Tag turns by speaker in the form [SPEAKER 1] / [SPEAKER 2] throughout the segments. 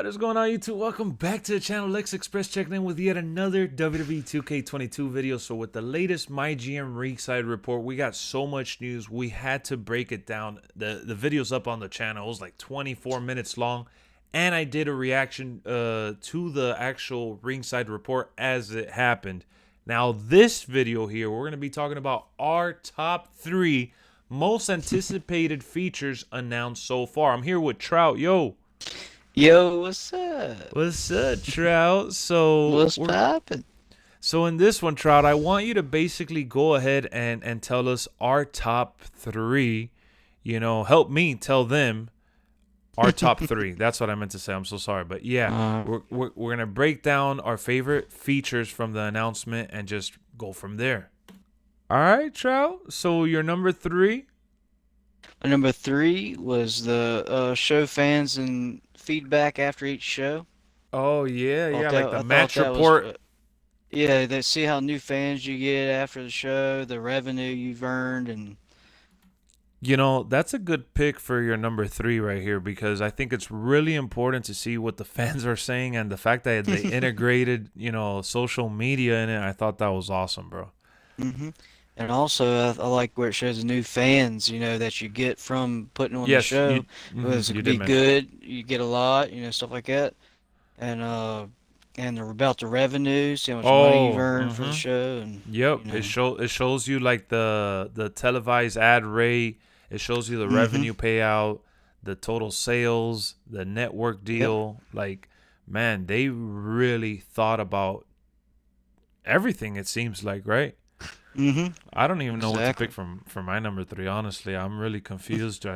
[SPEAKER 1] What is going on, YouTube? Welcome back to the channel. LexxExpress checking in with yet another WWE 2K22 video. So with the latest MyGM ringside report, we got so much news. We had to break it down. The video's up on the channel. It was like 24 minutes long. And I did a reaction to the actual ringside report as it happened. Now this video here, we're going to be talking about our top 3 most anticipated features announced so far. I'm here with Trout. Yo.
[SPEAKER 2] Yo, what's up?
[SPEAKER 1] What's up, Trout?
[SPEAKER 2] What's poppin'?
[SPEAKER 1] So in this one, Trout, I want you to basically go ahead and tell us our top 3. You know, help me tell them our top 3. That's what I meant to say. I'm so sorry, but yeah, we're gonna break down our favorite features from the announcement and just go from there. All right, Trout. So your number 3.
[SPEAKER 2] My number 3 was the show fans and feedback after each show.
[SPEAKER 1] Oh yeah,
[SPEAKER 2] Thought
[SPEAKER 1] like
[SPEAKER 2] that
[SPEAKER 1] the
[SPEAKER 2] I thought
[SPEAKER 1] match
[SPEAKER 2] that was
[SPEAKER 1] report.
[SPEAKER 2] yeah. They see how new fans you get after the show, the revenue you've earned, and
[SPEAKER 1] You know, that's a good pick for your number 3 right here because I think it's really important to see what the fans are saying, and the fact that they integrated, social media in it. I thought that was awesome, bro.
[SPEAKER 2] hmm and also I like where it shows the new fans, that you get from putting on the
[SPEAKER 1] Yes,
[SPEAKER 2] show. Whether it
[SPEAKER 1] you
[SPEAKER 2] could
[SPEAKER 1] did
[SPEAKER 2] be
[SPEAKER 1] mention.
[SPEAKER 2] good, you get a lot, stuff like that, and they're about the revenue, see how much money you've
[SPEAKER 1] Oh,
[SPEAKER 2] earned for the show, and
[SPEAKER 1] yep.
[SPEAKER 2] you know.
[SPEAKER 1] It shows you like the televised ad rate. It shows you the
[SPEAKER 2] hmm
[SPEAKER 1] revenue payout, the total sales, the network
[SPEAKER 2] Yep.
[SPEAKER 1] deal. Like, man, they really thought about everything. It seems like, right?
[SPEAKER 2] hmm
[SPEAKER 1] I don't even know what to pick
[SPEAKER 2] Exactly.
[SPEAKER 1] from for my number 3. Honestly, I'm really confused.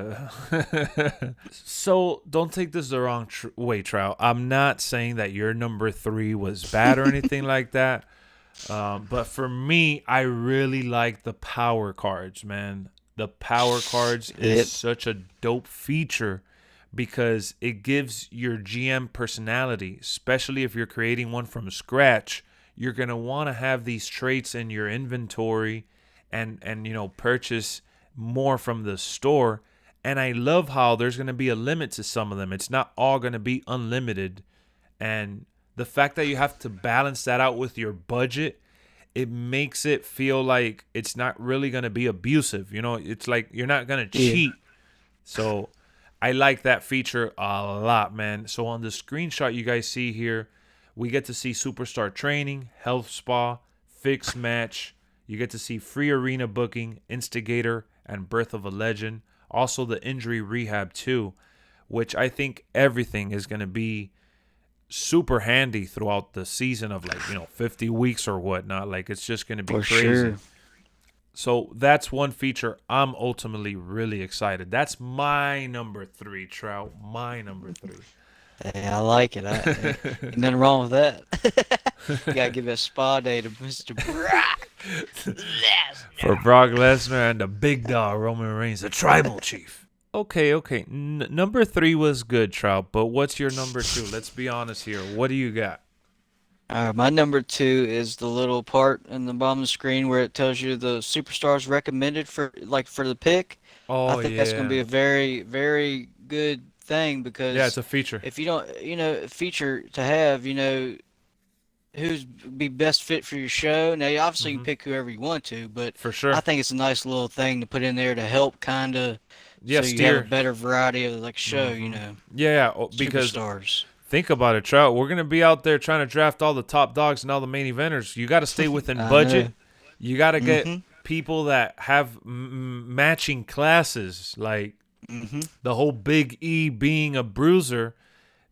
[SPEAKER 1] So don't take this the wrong way, Trout. I'm not saying that your number 3 was bad or anything like that. But for me, I really like the power cards, man. The power cards is
[SPEAKER 2] Yep.
[SPEAKER 1] such a dope feature because it gives your GM personality, especially if you're creating one from scratch. You're going to want to have these traits in your inventory and purchase more from the store. And I love how there's going to be a limit to some of them. It's not all going to be unlimited. And the fact that you have to balance that out with your budget, it makes it feel like it's not really going to be abusive. It's like you're not going to
[SPEAKER 2] Yeah.
[SPEAKER 1] cheat. So I like that feature a lot, man. So on the screenshot you guys see here, we get to see superstar training, health spa, fixed match. You get to see free arena booking, instigator, and birth of a legend. Also the injury rehab too, which I think everything is going to be super handy throughout the season of 50 weeks or whatnot. Like, it's just going to be
[SPEAKER 2] For
[SPEAKER 1] crazy.
[SPEAKER 2] sure.
[SPEAKER 1] So that's one feature I'm ultimately really excited. That's my number 3, Trout. My number 3.
[SPEAKER 2] Hey, I like it. Ain't nothing wrong with that. You gotta give a spa day to Mr. Brock
[SPEAKER 1] For
[SPEAKER 2] Lesnar.
[SPEAKER 1] Brock Lesnar and the big dog Roman Reigns, the tribal chief. Okay. Number 3 was good, Trout, but what's your number 2? Let's be honest here. What do you got?
[SPEAKER 2] My number 2 is the little part in the bottom of the screen where it tells you the superstars recommended for the pick. I
[SPEAKER 1] Oh,
[SPEAKER 2] think that's gonna be
[SPEAKER 1] yeah.
[SPEAKER 2] a very, very good thing
[SPEAKER 1] Yeah, it's
[SPEAKER 2] because
[SPEAKER 1] a feature.
[SPEAKER 2] if you don't, feature to have, who's be best fit for your show. Now, you obviously can
[SPEAKER 1] Hmm.
[SPEAKER 2] pick whoever you want to, but
[SPEAKER 1] For
[SPEAKER 2] I
[SPEAKER 1] sure.
[SPEAKER 2] think it's a nice little thing to put in there to help kind of
[SPEAKER 1] Yeah,
[SPEAKER 2] so you have a
[SPEAKER 1] steer.
[SPEAKER 2] better variety of like show,
[SPEAKER 1] Yeah, because
[SPEAKER 2] superstars.
[SPEAKER 1] think about it, Trout. We're gonna be out there trying to draft all the top dogs and all the main eventers. You got to stay within
[SPEAKER 2] I know.
[SPEAKER 1] budget. You got to get
[SPEAKER 2] Mm-hmm.
[SPEAKER 1] people that have matching classes. Like
[SPEAKER 2] Mm-hmm.
[SPEAKER 1] the whole Big E being a bruiser,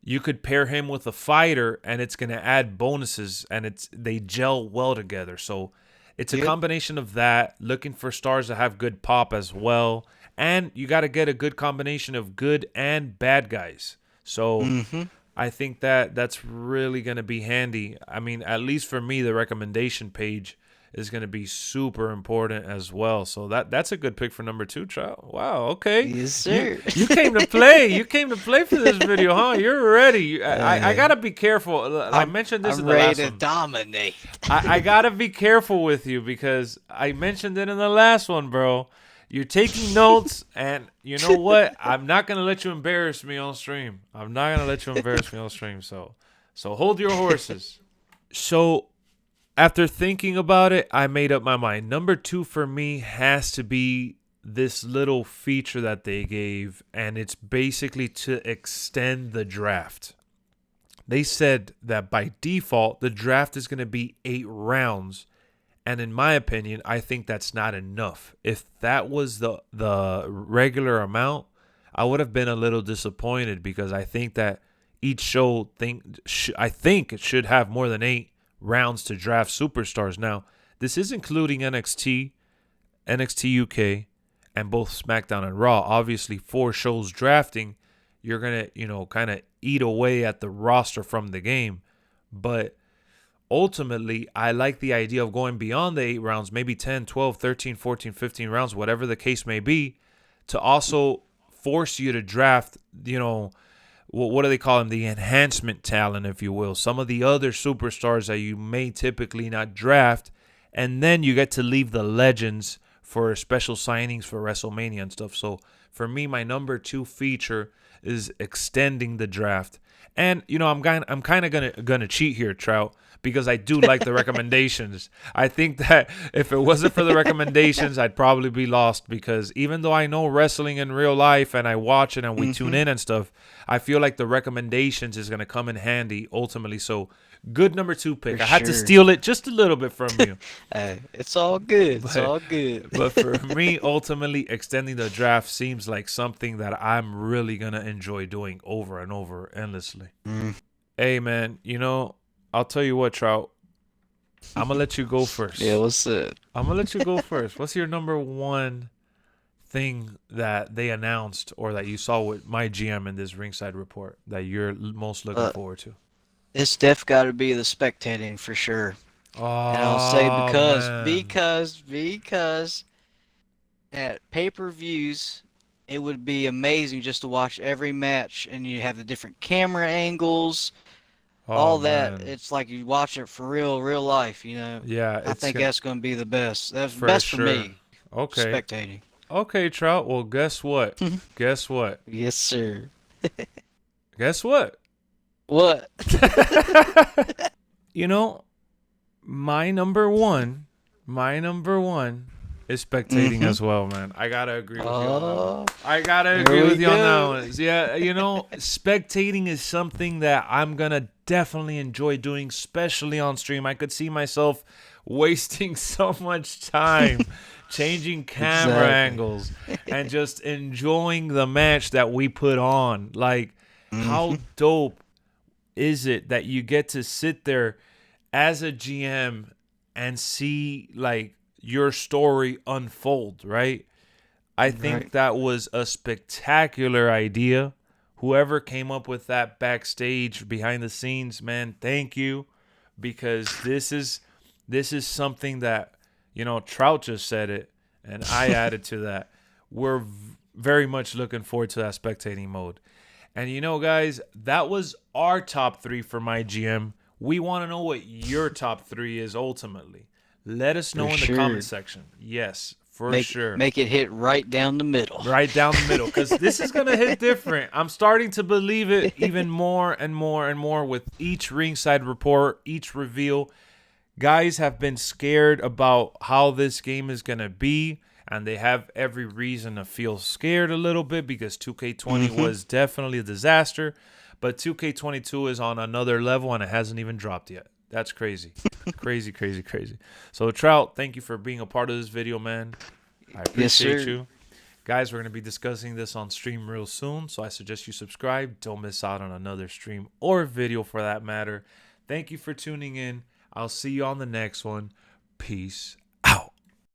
[SPEAKER 1] you could pair him with a fighter, and it's gonna add bonuses, and they gel well together. So it's a
[SPEAKER 2] Yep.
[SPEAKER 1] combination of that. Looking for stars that have good pop as well, and you got to get a good combination of good and bad guys. So
[SPEAKER 2] Mm-hmm.
[SPEAKER 1] I think that that's really going to be handy. I mean, at least for me, the recommendation page is going to be super important as well. So that's a good pick for number 2, Trout. Wow, okay.
[SPEAKER 2] Yes,
[SPEAKER 1] You
[SPEAKER 2] sir.
[SPEAKER 1] you came to play. You came to play for this video, huh? You're ready. I
[SPEAKER 2] uh,
[SPEAKER 1] got to be careful. I
[SPEAKER 2] I'm
[SPEAKER 1] mentioned this
[SPEAKER 2] I'm
[SPEAKER 1] in the
[SPEAKER 2] ready
[SPEAKER 1] last
[SPEAKER 2] to
[SPEAKER 1] one.
[SPEAKER 2] dominate.
[SPEAKER 1] I got to be careful with you because I mentioned it in the last one, bro. You're taking notes, and you know what? I'm not gonna let you embarrass me on stream. I'm not gonna let you embarrass me on stream. So hold your horses. So after thinking about it, I made up my mind. Number 2 for me has to be this little feature that they gave, and it's basically to extend the draft. They said that by default, the draft is going to be 8 rounds. And in my opinion, I think that's not enough. If that was the regular amount, I would have been a little disappointed because I think that each show I think it should have more than 8 rounds to draft superstars. Now, this is including NXT, NXT UK, and both SmackDown and Raw. Obviously, 4 shows drafting, you're going to, kind of eat away at the roster from the game. But ultimately, I like the idea of going beyond the 8 rounds, maybe 10, 12, 13, 14, 15 rounds, whatever the case may be, to also force you to draft, what do they call them? The enhancement talent, if you will. Some of the other superstars that you may typically not draft. And then you get to leave the legends for special signings for WrestleMania and stuff. So for me, my number 2 feature is extending the draft. And I'm kind of gonna cheat here, Trout, because I do like the recommendations. I think that if it wasn't for the recommendations, I'd probably be lost, because even though I know wrestling in real life and I watch it and we tune in and stuff, I feel like the recommendations is gonna come in handy ultimately. So good number 2 pick.
[SPEAKER 2] For
[SPEAKER 1] I had to
[SPEAKER 2] sure.
[SPEAKER 1] steal it just a little bit from you.
[SPEAKER 2] Hey, it's all good. It's
[SPEAKER 1] But
[SPEAKER 2] all good.
[SPEAKER 1] but for me, ultimately, extending the draft seems like something that I'm really gonna enjoy doing over and over endlessly.
[SPEAKER 2] Mm.
[SPEAKER 1] Hey man, I'll tell you what, Trout. I'm gonna let you go
[SPEAKER 2] Yeah,
[SPEAKER 1] first.
[SPEAKER 2] what's it?
[SPEAKER 1] I'm gonna let you go first. What's your number 1 thing that they announced or that you saw with my GM in this ringside report that you're most looking
[SPEAKER 2] Uh,
[SPEAKER 1] forward to?
[SPEAKER 2] it's def got to be the spectating for sure. And I'll say
[SPEAKER 1] Oh
[SPEAKER 2] because
[SPEAKER 1] man.
[SPEAKER 2] because because at pay-per-views, it would be amazing just to watch every match, and you have the different camera angles,
[SPEAKER 1] Oh
[SPEAKER 2] all that.
[SPEAKER 1] man.
[SPEAKER 2] It's like you watch it for real life.
[SPEAKER 1] Yeah,
[SPEAKER 2] I
[SPEAKER 1] it's
[SPEAKER 2] think
[SPEAKER 1] gonna
[SPEAKER 2] that's going to be the best. That's
[SPEAKER 1] for
[SPEAKER 2] best for
[SPEAKER 1] sure.
[SPEAKER 2] me.
[SPEAKER 1] Okay.
[SPEAKER 2] Spectating.
[SPEAKER 1] Okay, Trout. Well, guess what? Guess what?
[SPEAKER 2] Yes, sir.
[SPEAKER 1] Guess what?
[SPEAKER 2] What?
[SPEAKER 1] you know, my number one is spectating
[SPEAKER 2] Mm-hmm.
[SPEAKER 1] as well, man. I gotta agree with you on that one.
[SPEAKER 2] Oh,
[SPEAKER 1] I gotta
[SPEAKER 2] there
[SPEAKER 1] agree
[SPEAKER 2] we
[SPEAKER 1] with you on that
[SPEAKER 2] go.
[SPEAKER 1] one. Yeah, spectating is something that I'm gonna definitely enjoy doing, especially on stream. I could see myself wasting so much time changing camera
[SPEAKER 2] Exactly.
[SPEAKER 1] angles and just enjoying the match that we put on. Like,
[SPEAKER 2] Mm-hmm.
[SPEAKER 1] how dope is it that you get to sit there as a GM and see like your story unfold, right? I think
[SPEAKER 2] Right.
[SPEAKER 1] that was a spectacular idea. Whoever came up with that backstage behind the scenes, man, thank you, because this is something that Trout just said it and I added to that. We're very much looking forward to that spectating mode. And guys, that was our top 3 for my GM. We want to know what your top 3 is ultimately. Let us
[SPEAKER 2] For
[SPEAKER 1] know in the comment
[SPEAKER 2] sure.
[SPEAKER 1] section. Yes, for
[SPEAKER 2] Make
[SPEAKER 1] sure.
[SPEAKER 2] make it hit right down the middle.
[SPEAKER 1] Right down the middle, because this is going to hit different. I'm starting to believe it even more and more and more with each ringside report, each reveal. Guys have been scared about how this game is going to be, and they have every reason to feel scared a little bit because 2K20
[SPEAKER 2] Mm-hmm.
[SPEAKER 1] was definitely a disaster, but 2K22 is on another level and it hasn't even dropped yet. That's crazy. Crazy, crazy, crazy. So, Trout, thank you for being a part of this video, man. I
[SPEAKER 2] Yes,
[SPEAKER 1] appreciate
[SPEAKER 2] sir.
[SPEAKER 1] you. Guys, we're going to be discussing this on stream real soon, so I suggest you subscribe. Don't miss out on another stream or video for that matter. Thank you for tuning in. I'll see you on the next one. Peace